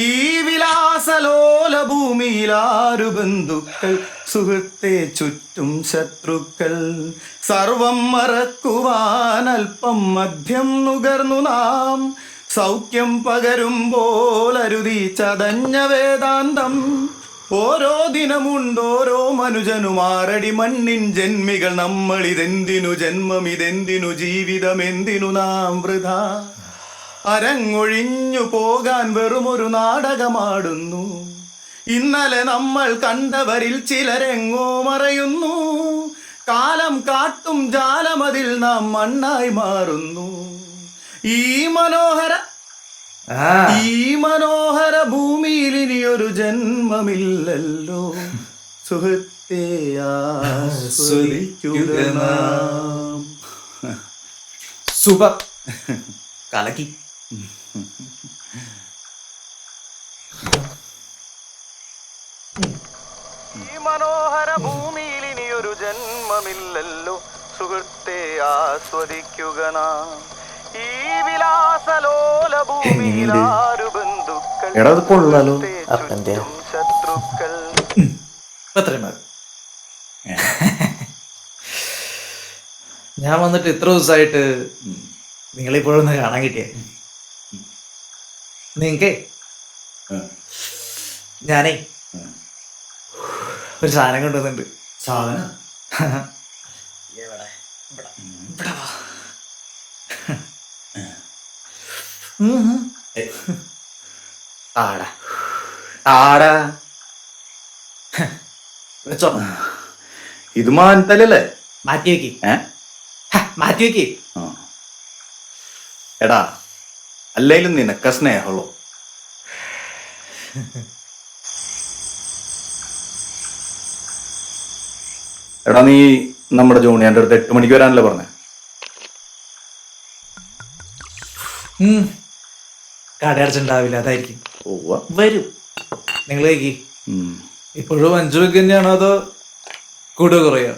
ഈ വിലാസലോല ഭൂമിയിലാരു ബന്ധുക്കൾ സുഹൃത്തെ ചുറ്റും ശത്രുക്കൾ സർവം മറക്കുവാൻ അല്പം മദ്യം നുകർന്നു നാം സൗഖ്യം പകരുമ്പോൾ അരുതി ചതഞ്ഞ വേദാന്തം ഓരോ ദിനമുണ്ടോരോ മനുജനും ആറടി മണ്ണിൻ ജന്മികൾ നമ്മളിതെന്തിനു ജന്മം ഇതെന്തിനു ജീവിതം എന്തിനു നാം വൃഥ അരങ്ങൊഴിഞ്ഞു പോകാൻ വെറുമൊരു നാടകമാടുന്നു ഇന്നലെ നമ്മൾ കണ്ടവരിൽ ചിലരെങ്ങോ മറയുന്നു കാലം കാട്ടും ജാലമതിൽ നാം മണ്ണായി മാറുന്നു ഈ മനോഹര ഭൂമിയിൽ ഇനിയൊരു ജന്മമില്ലല്ലോ സുഹൃത്തെ ആസ്വദിക്കുക നാം. സൂപ്പർ കലക്കി. ഈ മനോഹര ഭൂമിയിൽ ഇനിയൊരു ജന്മമില്ലല്ലോ സുഹൃത്തെ ആസ്വദിക്കുക നാം. ഈ വിലാസലോല ഭൂമിയിൽ ആരു ബന്ധുക്കൾ ചുറ്റും ശത്രുക്കൾ. ഞാൻ വന്നിട്ട് ഇത്ര ദിവസമായിട്ട് നിങ്ങളിപ്പോഴൊന്ന് കാണാൻ കിട്ടിയേ. നിങ്ങക്കേ ഞാനേ ഒരു സാധനം കൊണ്ടുവന്നിട്ടുണ്ട്. സാധനം ആടാ ആടാ വെച്ചോ. ഇത് മാനത്തല്ലേ? മാറ്റി വെക്കി, മാറ്റി വെക്കി. എടാ അല്ലേലും നിനക്ക സ്നേഹമുള്ളൂ. എടാ നീ നമ്മുടെ ജോണിയാന്റെ അടുത്ത് 8 മണിക്ക് വരാനല്ലേ പറഞ്ഞേ? കട അടച്ചിട്ടുണ്ടാവില്ല, അതായിരിക്കും. വരും. നിങ്ങൾ കഴിക്കി. ഇപ്പോഴും 5 രൂപ തന്നെയാണോ അതോ കൂടുക കുറയോ?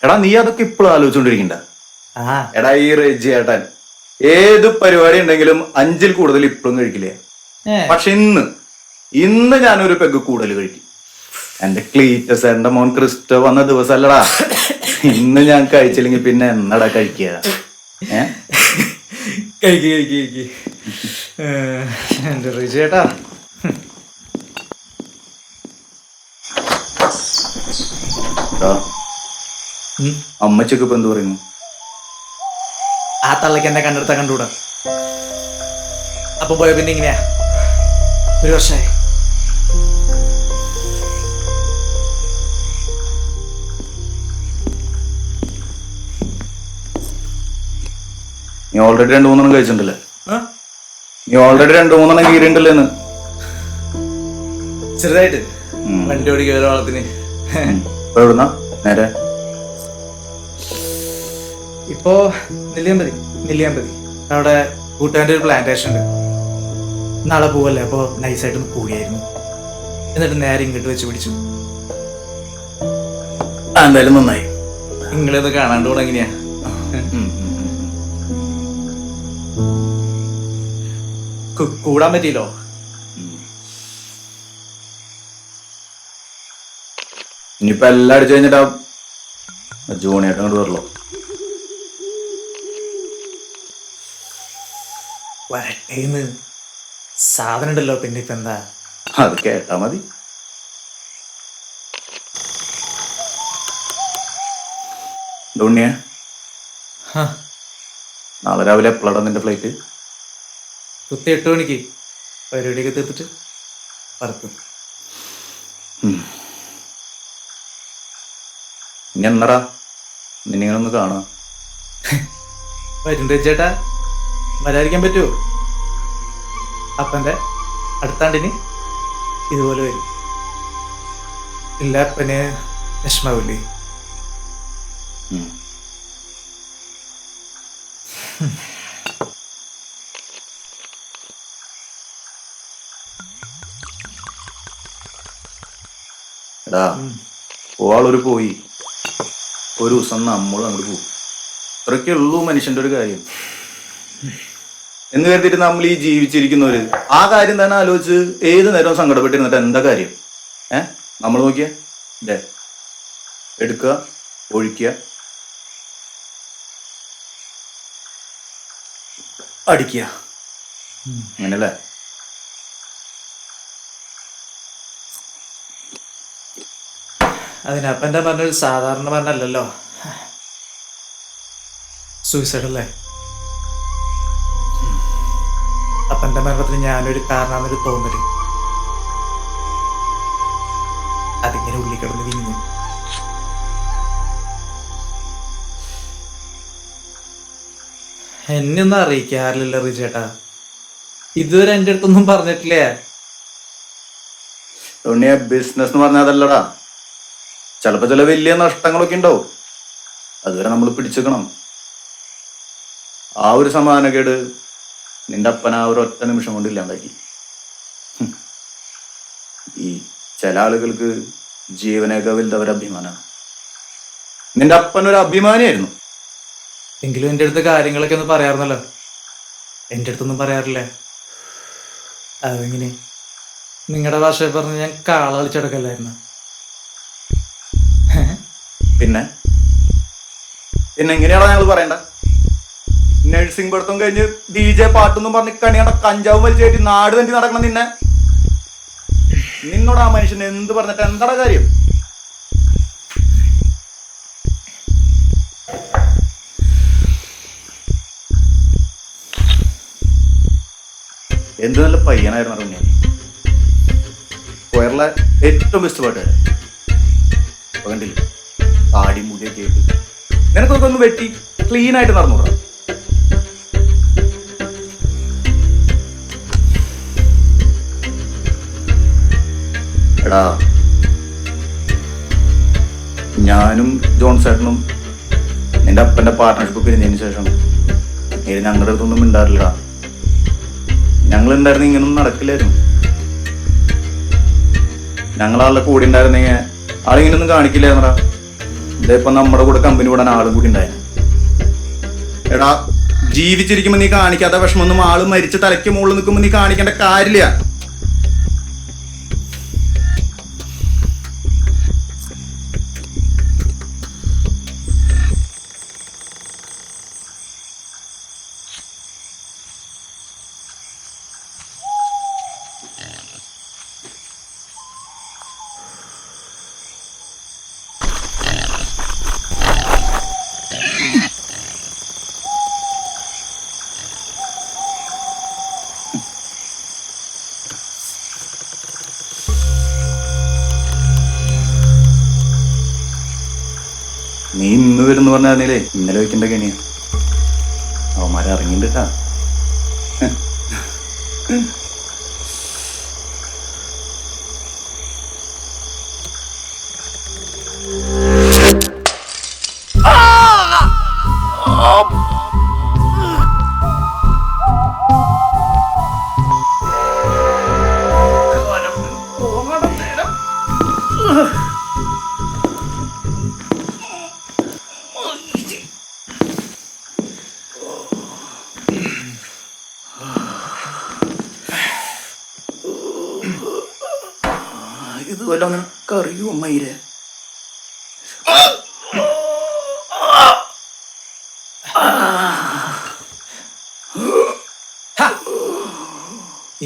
എടാ നീ അതൊക്കെ ഇപ്പോഴും ആലോചിച്ചോണ്ടിരിക്കണ്ട. എടാ ഈ റെജി ഏട്ടൻ ഏത് പരിപാടി ഉണ്ടെങ്കിലും 5-ൽ കൂടുതൽ ഇപ്പോഴും കഴിക്കില്ലേ. പക്ഷെ ഇന്ന് ഞാനൊരു പെഗ് കൂടുതൽ കഴിക്കും. എന്റെ ക്ലീറ്റസ് എന്റെ മോൻ ക്രിസ്റ്റോ വന്ന ദിവസമല്ലടാ. ഇന്ന് ഞാൻ കഴിച്ചില്ലെങ്കിൽ പിന്നെ എന്നടാ കഴിക്കുക? എന്റെ റിജേട്ടാ, അമ്മച്ചൊക്കെ ഇപ്പൊ എന്ത് പറയുന്നു? ആ തള്ളക്ക് എന്നെ കണ്ടെടുത്താ കണ്ടുകൂടാ. അപ്പൊ പോയ പിന്നെ ഇങ്ങനെയാ. ഒരു വർഷമായി. നീ ഓൾറെഡി 2-3 കഴിച്ചിട്ടുണ്ടല്ലേ? നീ ഓൾറെഡി 2-3 കീറിണ്ടല്ലേന്ന്? ചെറുതായിട്ട് വണ്ടി ഓടിക്കുക വളത്തിന്. എവിടുന്നാ നേരെ? ഇപ്പോ നെല്ലിയാമ്പതി അവിടെ കൂട്ടുകാരുടെ ഒരു പ്ലാന്റേഷൻ ഉണ്ട്. നാളെ പോവല്ലേ, അപ്പൊ നൈസായിട്ടൊന്ന് പോവുകയായിരുന്നു. എന്നിട്ട് നേരെ ഇങ്ങോട്ട് വെച്ച് പിടിച്ചു. എന്തായാലും നന്നായി. നിങ്ങളൊന്ന് കാണാണ്ട് കൂടെ എങ്ങനെയാ? കൂടാൻ പറ്റിയില്ലോ. ഇനിയിപ്പോ എല്ലാം അടിച്ചു കഴിഞ്ഞിട്ടാ ജോണിയായിട്ട് അങ്ങോട്ട് വരല്ലോ. വരട്ടേന്ന് സാധനം ഉണ്ടല്ലോ. പിന്നെ ഇപ്പൊ എന്താ? അത് കേട്ടാ മതി. ഡോണിയാ, നാളെ രാവിലെ എപ്പോഴാണ് നിന്റെ ഫ്ലൈറ്റ്? 8 മണിക്ക് പരിപാടിയൊക്കെ തീർത്തിട്ട് പറക്കും. ഇനി എന്നടാ നിന്നിങ്ങനൊന്ന് കാണാം? വരുന്നുണ്ട് ചേട്ടാ, വരാതിരിക്കാൻ പറ്റുമോ? അപ്പൻ്റെ അടുത്താണ്ടിന് ഇതുപോലെ വരും. ഇല്ല അപ്പന് വിഷമാവില്ലേ? എടാ ഓളൊരു പോയി ഒരു ദിവസം നമ്മളും അങ്ങോട്ട് പോകും. ഇത്രയൊക്കെ ഉള്ളൂ മനുഷ്യന്റെ ഒരു കാര്യം. എന്ന് കരുതിയിട്ട് നമ്മൾ ഈ ജീവിച്ചിരിക്കുന്നവര് ആ കാര്യം തന്നെ ആലോചിച്ച് ഏത് നേരവും സങ്കടപ്പെട്ടിരുന്നിട്ട് എന്താ കാര്യം? നമ്മൾ നോക്കിയ ഇല്ലേ, എടുക്കുക, ഒഴിക്കുക, അടിക്കുക, അങ്ങനല്ലേ? അതിനപ്പൻ്റെ പറഞ്ഞൊരു സാധാരണ പറഞ്ഞല്ലോ, സൂയിസൈഡ് അല്ലേ? അപ്പൻ്റെ മരണത്തിന് ഞാനൊരു കാരണമാണെന്നൊരു തോന്നല് അതിങ്ങനെ ഉള്ളിൽ കിടന്ന് വിങ്ങി. എന്നെ ഒന്നും അറിയിക്കാറില്ലല്ലോ റിജേട്ടാ, ഇതുവരെ എൻ്റെ അടുത്തൊന്നും പറഞ്ഞിട്ടില്ലേ? ബിസിനസ് എന്ന് പറഞ്ഞാൽ അതല്ലടാ, ചിലപ്പോ ചില വലിയ നഷ്ടങ്ങളൊക്കെ ഉണ്ടാവും, അതുവരെ നമ്മൾ പിടിച്ചേക്കണം. ആ ഒരു സമാധാനക്കേട് നിന്റെ അപ്പന ആ ഒരു ഒറ്റ നിമിഷം കൊണ്ട് ഇല്ലാണ്ടാക്കി. ഈ ചില ആളുകൾക്ക് ജീവനേക്കാൾ വലുത് അവരുടെ അഭിമാനമാണ്. നിന്റെ അപ്പനൊരു അഭിമാനിയായിരുന്നു. എങ്കിലും എൻ്റെ അടുത്ത് കാര്യങ്ങളൊക്കെ ഒന്ന് പറയാറുന്നല്ലോ, എൻ്റെ അടുത്തൊന്നും പറയാറില്ലേ? അതെങ്ങനെ നിങ്ങളുടെ ഭാഷയിൽ പറഞ്ഞ് ഞാൻ കാള കളിച്ചെടുക്കല്ലായിരുന്നു? പിന്നെ എങ്ങനെയാണോ ഞങ്ങൾ പറയണ്ട? നഴ്സിംഗ് പഠിത്തം കഴിഞ്ഞ് DJ പാട്ടൊന്നും പറഞ്ഞ് കണിയാണ്ട കഞ്ചാവും വലിച്ചേറ്റി നാട് തന്നെ നടക്കണം. നിന്നോട് ആ മനുഷ്യൻ എന്ത് പറഞ്ഞിട്ട് എന്താ കാര്യം? എന്ത് നല്ല പയ്യനായിരുന്നു അറിഞ്ഞ കൊയറിലെ ഏറ്റവും ബെസ്റ്റ് പാട്ടുകാരൻ. കണ്ടില്ല, താടി മുടിയൊക്കെ ആയിട്ട് നിനക്കൊക്കെ ഒന്ന് വെട്ടി ക്ലീൻ ആയിട്ട് നടന്നുകൂടാ? എടാ, ഞാനും ജോൺസേട്ടനും നിന്റെ അപ്പന്റെ പാർട്ട്ണർഷിപ്പ് പിരിഞ്ഞതിന് ശേഷം ഞങ്ങളുടെ അടുത്തൊന്നും മിണ്ടാറില്ല. ഞങ്ങളുണ്ടായിരുന്ന ഇങ്ങനൊന്നും നടക്കില്ലായിരുന്നു. ഞങ്ങളാളുടെ കൂടെ ഉണ്ടായിരുന്നെങ്കിൽ ആളിങ്ങനൊന്നും കാണിക്കില്ലായിരുന്നടാ. ഇതിപ്പോ നമ്മുടെ കൂടെ കമ്പനി വിടാൻ ആളും കൂടി ഉണ്ടായിരുന്നു. എടാ, ജീവിച്ചിരിക്കുമ്പോ നീ കാണിക്കാത്ത വിഷമൊന്നും ആള് മരിച്ച് തലയ്ക്ക് മുകളിൽ നിൽക്കുമ്പോ നീ കാണിക്കേണ്ട കാര്യമില്ല. നീ ഇന്ന് വരുന്നു പറഞ്ഞാലേ ഇന്നലെ വെക്കണ്ട കണിയാ. അവന്മാരെ ഇറങ്ങിണ്ടാ. ഇതുപോലെ നിനക്കറിയോ മയിരെ?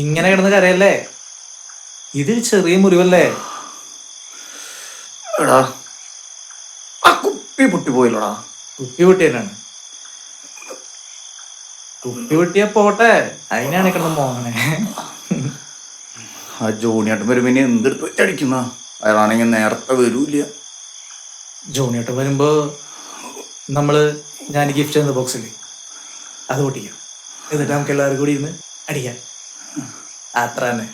ഇങ്ങനെ കിടന്ന് കരയല്ലേ? ഇതിൽ ചെറിയ മുറിവല്ലേ? എടാ, ആ കുപ്പി പൊട്ടിപ്പോയില്ലടാ. കുപ്പി പൊട്ടി തന്നെയാണ്. കുപ്പി പൊട്ടിയ പോട്ടെ, അതിനാണ് കിടന്ന് മോങ്ങണേ. ആ ജോണിയാട്ടം വരുമ്പോ ഇനി എന്തെടുത്ത് വെച്ചടിക്കുന്ന? അയാളാണെങ്കിൽ നേരത്തെ വരൂല്ല. ജോണിയാട്ടം വരുമ്പോ ഞാൻ ഗിഫ്റ്റ് ചെയ്യുന്ന ബോക്സിൽ അത് പൊട്ടിക്കാം. എന്നിട്ട് നമുക്ക് എല്ലാവരും കൂടി ഇരുന്ന് അടിക്കാം. അത്ര തന്നെ.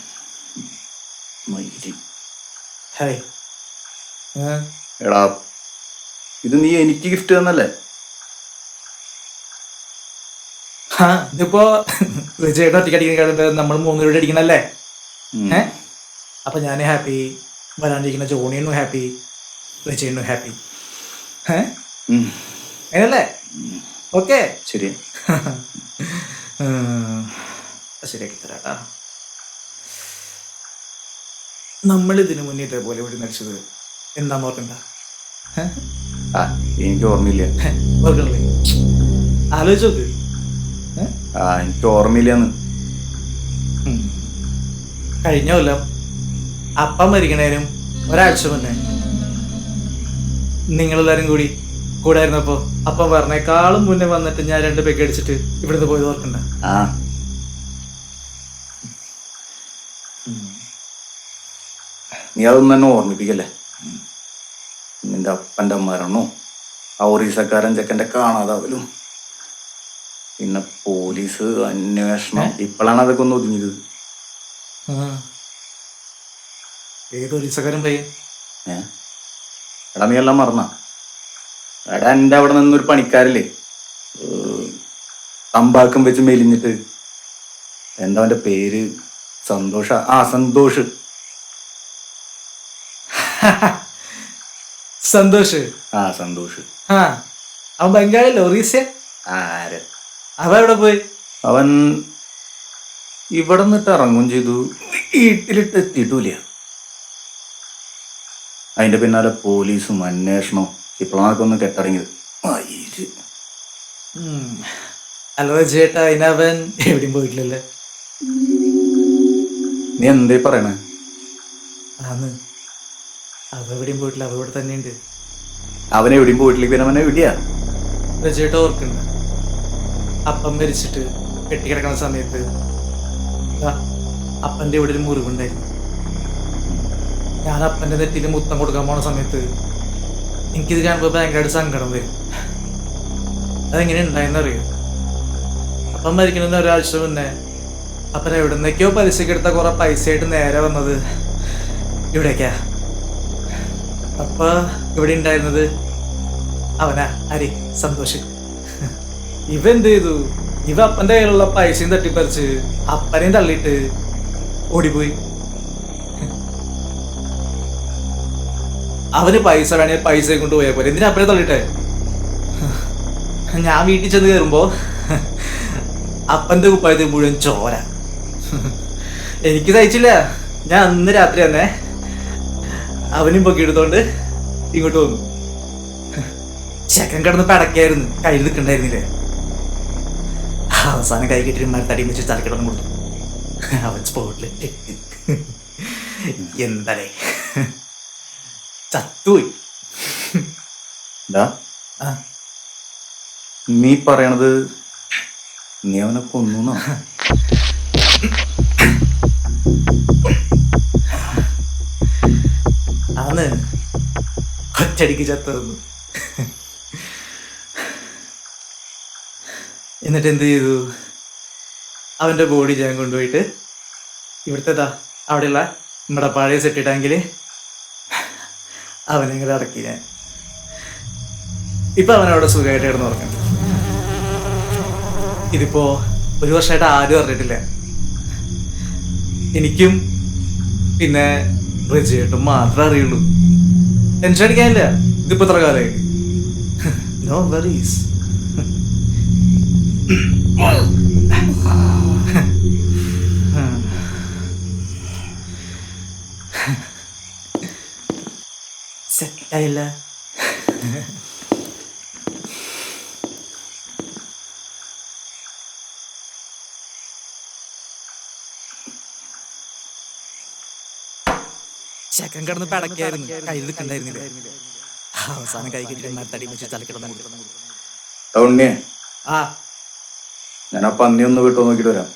ഹായ്. എടാ, ഇത് നീ എനിക്ക് ഗിഫ്റ്റ് തന്നല്ലേ? ഇതിപ്പോ വിജയുടെ ഒറ്റയ്ക്ക് നമ്മൾ 3 പേരുടെ അടിക്കണല്ലേ? അപ്പൊ ഞാൻ ഹാപ്പി, വരാണ്ടിരിക്കുന്ന ജോണിയനും ഹാപ്പി, വിജയനും ഹാപ്പി. അങ്ങനല്ലേ? ഓക്കെ, ശരി. ശരിയാക്കി തരാട്ടാ. നമ്മൾ ഇതിനു മുന്നേ ഇതേപോലെ ഇവിടെ നടിച്ചത് എന്താന്ന് ഓർക്കണ്ട? ആ എനിക്ക് ഓർമ്മയില്ല. ഓർക്കണല്ലേ? ആലോചിച്ച് നോക്ക്. ആ എനിക്ക് ഓർമ്മയില്ലെന്ന്. കഴിഞ്ഞ കൊല്ലം അപ്പം മരിക്കണേനും ഒരാഴ്ച മുന്നേ നിങ്ങളെല്ലാരും കൂടി കൂടായിരുന്നപ്പോ അപ്പം പറഞ്ഞേക്കാളും മുന്നേ വന്നിട്ട് ഞാൻ 2 പെഗ് അടിച്ചിട്ട് ഇവിടുന്ന് പോയത് ഓർക്കണ്ട? ആ നീ അതൊന്നും തന്നെ ഓർമ്മിപ്പിക്കല്ലേ. നിന്റെ അപ്പൻ്റെ മരണോ ആ ഒറീസക്കാരൻ ചെക്കൻ്റെ കാണാതാവലും പിന്നെ പോലീസ് അന്വേഷണം ഇപ്പോഴാണ് അതൊക്കെ ഒന്ന് ഒതുങ്ങിയത്. ഏതൊരീസക്കാരൻ പയ്യൻ? എടാ നീ എല്ലാം മറന്ന? എടാ എൻ്റെ അവിടെ നിന്നൊരു പണിക്കാരില്ലേ, തമ്പാക്കം വെച്ച് മെലിഞ്ഞിട്ട്, എന്താ അവൻ്റെ പേര്? സന്തോഷ. ആ സന്തോഷ്. സന്തോഷ്. ആ സന്തോഷ്. ആ അവൻ ബംഗാളിലോ? ഒറീസ? ആര്? അവൻ എവിടെ പോയി? അവൻ ഇവിടെ നിന്നിട്ട് ഇറങ്ങും ചെയ്തു, വീട്ടിലിട്ട് എത്തിയിട്ടില്ല. അതിന്റെ പിന്നാലെ പോലീസും അന്വേഷണവും ഇപ്പോഴാണൊക്കെ ഒന്ന് കെട്ടടങ്ങിയത്. അല്ല ചേട്ടാ, അതിനവൻ എവിടെയും പോയിട്ടില്ലല്ലേ? നീ എന്തേ പറയണേ? ആന്ന് അവ എവിടെയും പോയിട്ടില്ല, അവ ഇവിടെ തന്നെയുണ്ട്. അവൻ എവിടെയും പോയിട്ടില്ല, പിന്നെ അവൻ എവിടെയാ? ചേട്ടാ ഓർക്കണ്ട, അപ്പം മരിച്ചിട്ട് കെട്ടിക്കിടക്കണ സമയത്ത് അപ്പൻ്റെ ഇവിടെ ഒരു മുറിവുണ്ടായിരുന്നു. ഞാൻ അപ്പൻ്റെ നെറ്റിയിൽ മുത്തം കൊടുക്കാൻ പോണ സമയത്ത് എനിക്കിത് കാണുമ്പോൾ ഭയങ്കരമായിട്ട് സങ്കടം വരും. അതെങ്ങനെ ഉണ്ടായെന്നറിയോ? അപ്പം മരിക്കുന്നതിന് ഒരാഴ്ച മുന്നേ അപ്പൻ എവിടെ നിന്നൊക്കെയോ പലിശക്ക് എടുത്ത കുറെ പൈസയായിട്ട് നേരെ വന്നത് ഇവിടേക്കാ. അപ്പൊ ഇവിടെ ഉണ്ടായിരുന്നത് അവനാ, ആര്? സന്തോഷ്. ഇവ എന്ത് ചെയ്തു? ഇവ അപ്പൻ്റെ കയ്യിലുള്ള പൈസയും തട്ടിപ്പറിച്ച് അപ്പനെയും തള്ളിയിട്ട് ഓടിപ്പോയി. അവന് പൈസ വേണേ പൈസ കൊണ്ട് പോയാൽ പോലെ, എന്തിനാ അപ്പനെ തള്ളിട്ടെ? ഞാൻ വീട്ടിൽ ചെന്ന് കയറുമ്പോ അപ്പൻ്റെ കുപ്പായത്തിൽ മുഴുവൻ ചോര. എനിക്ക് സഹിച്ചില്ല. ഞാൻ അന്ന് രാത്രി തന്നെ അവനും പൊക്കി എടുത്തോണ്ട് ഇങ്ങോട്ട് വന്നു. ചെക്കൻ കിടന്ന് പടക്കായിരുന്നു, കയ്യിൽ നിൽക്കണ്ടായിരുന്നില്ലേ. അവസാനം കൈ കെട്ടി മരത്തടി വെച്ച് തലക്കിടന്ന് കൊടുത്തു. അവൻ സ്പോട്ടില് എന്താലേ ചത്തുപോയി. നീ പറയണത് നീ അവനെ കൊന്നു? ആന്ന് ഒറ്റടിക്ക് ചത്തുന്നു. എന്നിട്ട് എന്ത് ചെയ്തു? അവൻ്റെ ബോഡി ഞാൻ കൊണ്ടുപോയിട്ട് ഇവിടുത്തെ അവിടെയുള്ള നമ്മുടെ പഴയ സെറ്റ് ടാങ്കിൽ അവനെ ഇങ്ങനെ അടക്കി ഞാൻ. ഇപ്പൊ അവനവിടെ സുഖമായിട്ട് കിടന്ന് ഉറങ്ങും. ഇതിപ്പോ 1 വർഷമായിട്ട് ആരും അറിഞ്ഞിട്ടില്ല. എനിക്കും പിന്നെ റിജേട്ടും മാത്രമേ അറിയുള്ളൂ. ടെൻഷൻ അടിക്കാനില്ല, ഇതിപ്പോ എത്ര കാലമായിട്ട്. No worries. സെറ്റായില്ല. ചെക്കൻ കിടന്ന് പടക്കായിരുന്നു, കയ്യിൽ നിൽക്കണ്ടായിരുന്നില്ല. അവസാനം കൈ കെട്ടി മരത്തടി വെച്ച് തലക്കിടന്ന് കൊടുത്തു. ആ ഞാൻ ആ പന്നി ഒന്ന് വിട്ടു നോക്കിട്ട് വരാം.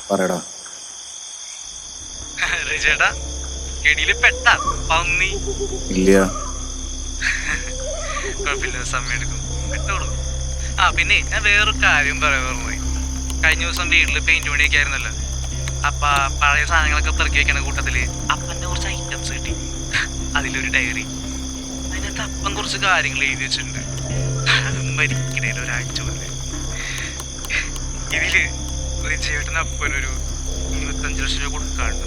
പറയടാ. ചേട്ടാ കെടിയില് പെട്ട പന്നി ഇല്ല. കുഴപ്പമില്ല, സമയം എടുക്കും, കിട്ടോളൂ. പിന്നെ ഞാൻ വേറൊരു കാര്യം പറയാൻ കഴിഞ്ഞ ദിവസം വീട്ടിൽ പെയിന്റ് പണിയൊക്കെ ആയിരുന്നല്ലോ. അപ്പൊ പഴയ സാധനങ്ങളൊക്കെ പെറുക്കി വെക്കുന്ന കൂട്ടത്തില് അപ്പന്റെ കുറച്ച് ഐറ്റംസ് കിട്ടി. അതിലൊരു ഡയറി. അതിനകത്ത് അപ്പൻ കുറച്ച് കാര്യങ്ങൾ എഴുതി വെച്ചിട്ടുണ്ട്. മരിക്കണേൽ ഒരാഴ്ച പോലെ ഇതില് ചേട്ടന് അപ്പനൊരു 25 ലക്ഷം രൂപ കൊടുക്കാണ്ട്.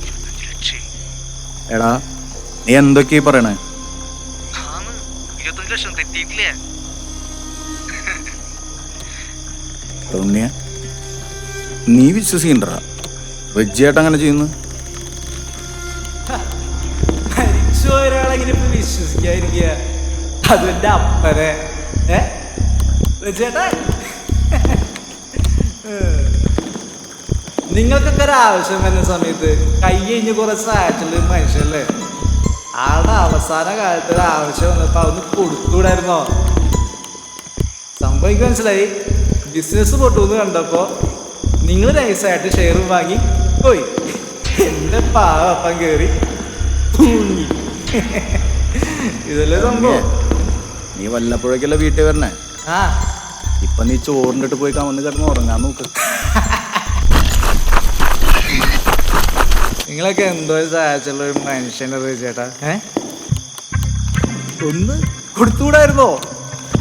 25 ലക്ഷം. എടാ നീ എന്തൊക്കെയാ പറയണേ? 25 ലക്ഷം തെറ്റിയിട്ടില്ലേ? നീ വിശ്വസിക്കണ്ട. റെജിയേട്ടൻ അങ്ങനെ ചെയ്യുന്നു. ഒരാളെങ്ങനെ വിശ്വസിക്കാതിരിക്കുക? അതെന്റെ അപ്പനെ. ചേട്ടാ നിങ്ങൾക്കൊക്കെ ഒരു ആവശ്യം വരുന്ന സമയത്ത് കൈ കഴിഞ്ഞ് കുറെ സഹായിച്ചുള്ള മനുഷ്യല്ലേ. ആളുടെ അവസാന കാലത്ത് ഒരു ആവശ്യം വന്നപ്പോ അതൊന്ന് കൊടുത്തുകൂടായിരുന്നോ? സംഭവം എനിക്ക് മനസ്സിലായി. ബിസിനസ് പൊട്ടുമെന്ന് കണ്ടപ്പോ നിങ്ങൾ നൈസായിട്ട് ഷെയറും വാങ്ങി പോയി. എന്റെ പാവപ്പം കയറി തൂങ്ങി. ഇതല്ലേ സംഭവം. നീ വല്ലപ്പോഴേക്കല്ല വീട്ടിൽ വരണേ. ഇപ്പൊ നീ ചോറിൻ്റെ ഇട്ട് പോയി കമന്ന് കിടന്ന് ഉറങ്ങാൻ നോക്ക്. നിങ്ങളൊക്കെ എന്തോ സഹായിച്ചുള്ള ഒരു മനുഷ്യനെ ചേട്ടാ. ഒന്ന് കൊടുത്തുകൂടായിരുന്നോ?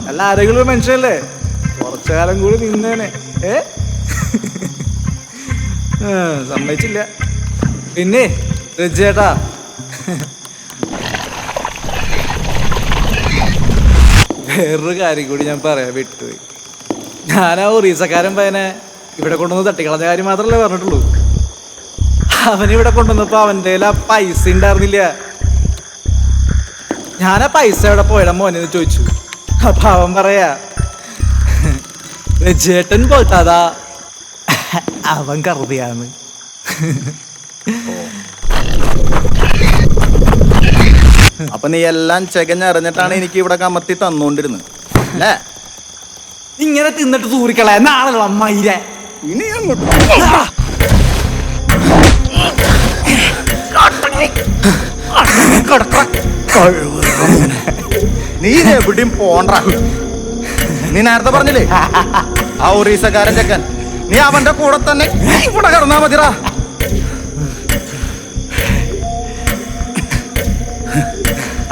അല്ല ആരെങ്കിലും മനുഷ്യല്ലേ, കുറച്ചു കാലം കൂടി നിന്നേനെ. സമ്മതിച്ചില്ല. പിന്നെ ചേട്ടാ വേറൊരു കാര്യം കൂടി ഞാൻ പറയാൻ വിട്ടുപോയി. ഞാൻ ആ ഒറീസക്കാരൻ പയ്യനെ ഇവിടെ കൊണ്ടുവന്ന് തട്ടിക്കളഞ്ഞ കാര്യം മാത്രമല്ലേ പറഞ്ഞിട്ടുള്ളൂ. അവനിവിടെ കൊണ്ടുവന്നപ്പോ അവൻ്റെ കയ്യിൽ ആ പൈസ ഉണ്ടായിരുന്നില്ല. ഞാൻ ആ പൈസ എവിടെ പോയടാ മോനെന്ന് ചോദിച്ചു. അപ്പൊ അവൻ പറയാ, ചേട്ടൻ പോട്ടാതാ അവൻ കറുതിയാന്ന്. അപ്പൊ നീ എല്ലാം ചെകഞ്ഞറിഞ്ഞിട്ടാണ് എനിക്ക് ഇവിടെ കമത്തി തന്നോണ്ടിരുന്നത് അല്ലേ? ഇങ്ങനെ തിന്നിട്ട് തൂറിക്കളയാ നാളെ മയിലെ. ഇനി അങ്ങോട്ട് നീ എവിടെയും പോണ്ട. നീ നേരത്തെ പറഞ്ഞില്ലേ ആ ഒറീസക്കാരൻ ചെക്കൻ, നീ അവന്റെ കൂടെ തന്നെ ഇവിടെ കിടന്നാ മതിറാ.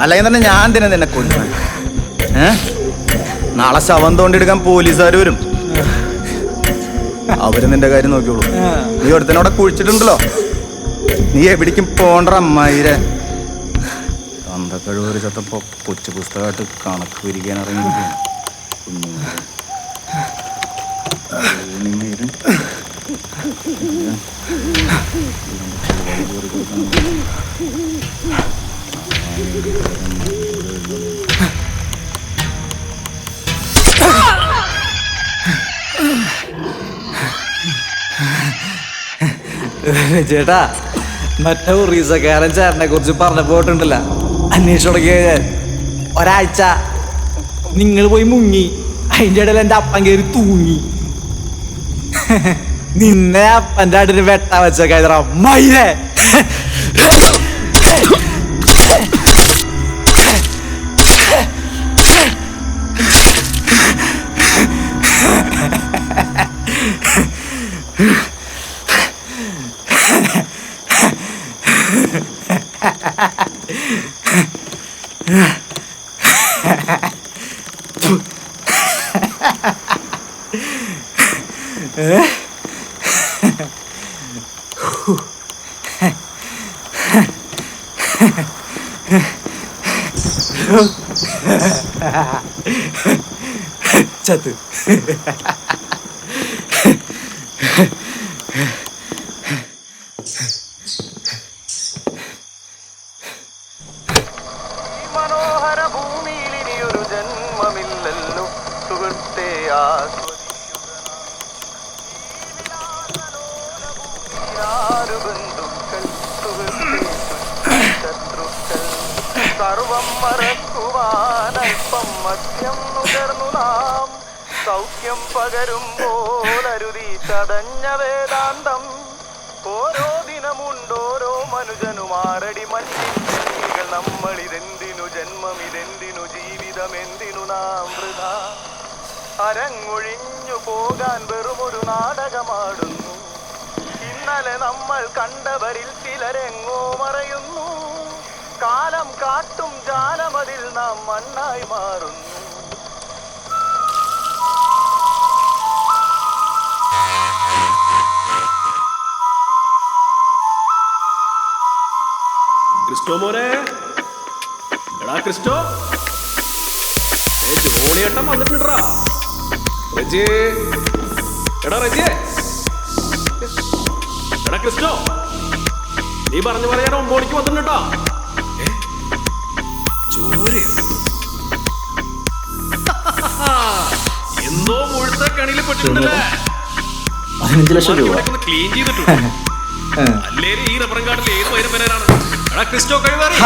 അല്ലെങ്കിൽ തന്നെ ഞാൻ തന്നെ നിന്നെ കൊല്ലുന്നു. നാളെ ശവം തോണ്ടിയെടുക്കാൻ പോലീസുകാർ വരും. അവര് നിന്റെ കാര്യം നോക്കിയോളൂ. നീ ഒരുത്തനോടെ കുഴിച്ചിട്ടുണ്ടല്ലോ. നീ എവിടേക്കും പോണ്ട അമ്മായിരെ. തന്തക്കഴിവ് ഒരു ചത്തപ്പോ കൊച്ചു പുസ്തകമായിട്ട് കണക്ക് വിരിക്കാൻ ഇറങ്ങിയിരിക്കുകയാണ്. ചേട്ടാ മറ്റേ ഒറീസക്കാരൻ ചേട്ടനെ കുറിച്ച് പറഞ്ഞ പോയിട്ടുണ്ടല്ല, അന്വേഷിച്ചു തുടങ്ങിയ ഞാൻ ഒരാഴ്ച നിങ്ങൾ പോയി മുങ്ങി. അതിൻ്റെ ഇടയിൽ എൻ്റെ അപ്പൻ കയറി തൂങ്ങി. നിന്നെ അപ്പൻ്റെ അടിന് വെട്ടാ വെച്ച കൈതറ മയിലേ. ചത്ത് മനോഹര ഭൂമിയിൽ ഇനിയൊരു ജന്മമില്ലല്ലോ സുഹൃത്തെ ബന്ധുക്കൾ സുഹൃത്തെ ശത്രുക്കൾ സർവം മറക്കുവാനൽപ്പം മദ്യം നുകർന്നു നാം സൗഖ്യം പകരുമ്പോലരുതി തടഞ്ഞ വേദാന്തം ഓരോ ദിനമുണ്ടോരോ മനുജനുമാറടി മഞ്ഞിൽ നമ്മളിതെന്തിനു ജന്മം ഇതെന്തിനു ജീവി ജീവിതമെന്തിനു നാം വൃഥ അരങ്ങൊഴിഞ്ഞു പോകാൻ വെറുമൊരു നാടകമാടുന്നു ഇന്നലെ നമ്മൾ കണ്ടവരിൽ ചിലരെങ്ങോ മറയുന്നു കാലം കാട്ടും ജാലമതിൽ നാം മണ്ണായി മാറുന്നു ക്രിസ്റ്റോ മോനെ, എടാ ക്രിസ്റ്റോ, ജോണിയേട്ടൻ വന്നിട്ടുണ്ടാ. റജി, എടാ റജിയെ, എടാ ക്രിസ്റ്റോ, നീ പറഞ്ഞു പറയാൻ 9 മണിക്ക് വന്നിട്ടുണ്ടാ. ജോലി എന്തോ മുഴുത്ത കണിയിൽ പെട്ടിട്ടുണ്ടല്ലേ. 15 ലക്ഷം രൂപ ക്ലീൻ ചെയ്തിട്ടുണ്ട്. അല്ലേലും ഈ റബ്ബറും കാട്ടിൽ ഏത് വൈരം വരാനാണ്. എടാ ക്രിസ്റ്റോ കഴിവേറി.